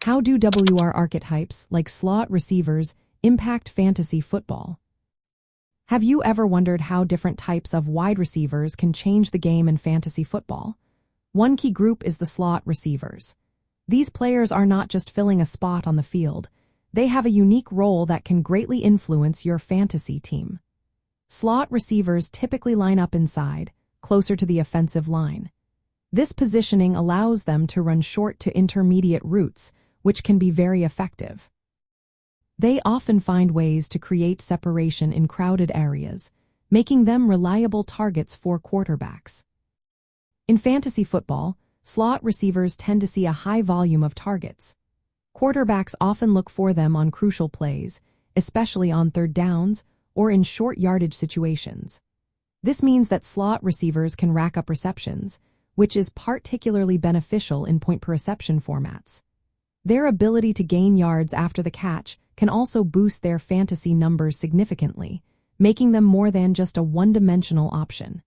How do WR archetypes, like slot receivers, impact fantasy football? Have you ever wondered how different types of wide receivers can change the game in fantasy football? One key group is the slot receivers. These players are not just filling a spot on the field. They have a unique role that can greatly influence your fantasy team. Slot receivers typically line up inside, closer to the offensive line. This positioning allows them to run short to intermediate routes, which can be very effective. They often find ways to create separation in crowded areas, making them reliable targets for quarterbacks. In fantasy football, slot receivers tend to see a high volume of targets. Quarterbacks often look for them on crucial plays, especially on third downs or in short yardage situations. This means that slot receivers can rack up receptions, which is particularly beneficial in point-per-reception formats. Their ability to gain yards after the catch can also boost their fantasy numbers significantly, making them more than just a one-dimensional option.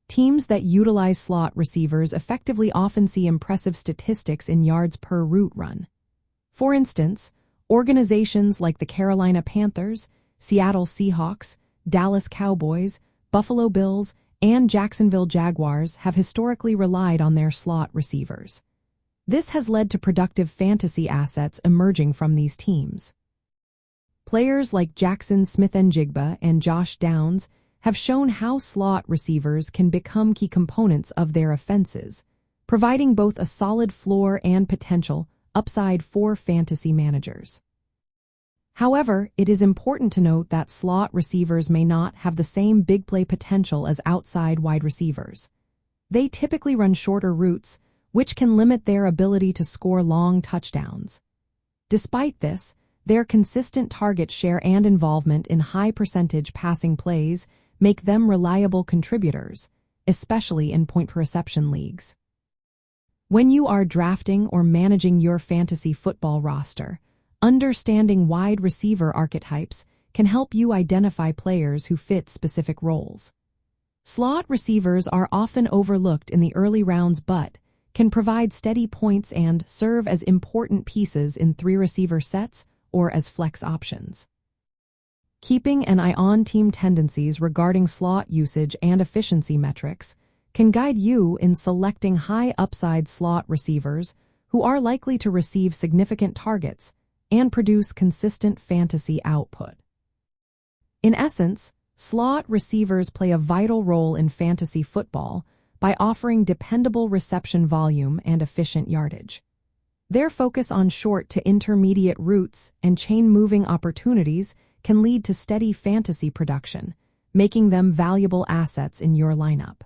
Teams that utilize slot receivers effectively often see impressive statistics in yards per route run. For instance, organizations like the Carolina Panthers, Seattle Seahawks, Dallas Cowboys, Buffalo Bills, and Jacksonville Jaguars have historically relied on their slot receivers. This has led to productive fantasy assets emerging from these teams. Players like Jackson Smith-Njigba and Josh Downs have shown how slot receivers can become key components of their offenses, providing both a solid floor and potential upside for fantasy managers. However, it is important to note that slot receivers may not have the same big play potential as outside wide receivers. They typically run shorter routes, which can limit their ability to score long touchdowns. Despite this, their consistent target share and involvement in high-percentage passing plays make them reliable contributors, especially in point-per-reception leagues. When you are drafting or managing your fantasy football roster, understanding wide receiver archetypes can help you identify players who fit specific roles. Slot receivers are often overlooked in the early rounds but can provide steady points and serve as important pieces in three-receiver sets or as flex options. Keeping an eye on team tendencies regarding slot usage and efficiency metrics can guide you in selecting high-upside slot receivers who are likely to receive significant targets and produce consistent fantasy output. In essence, slot receivers play a vital role in fantasy football by offering dependable reception volume and efficient yardage. Their focus on short to intermediate routes and chain-moving opportunities can lead to steady fantasy production, making them valuable assets in your lineup.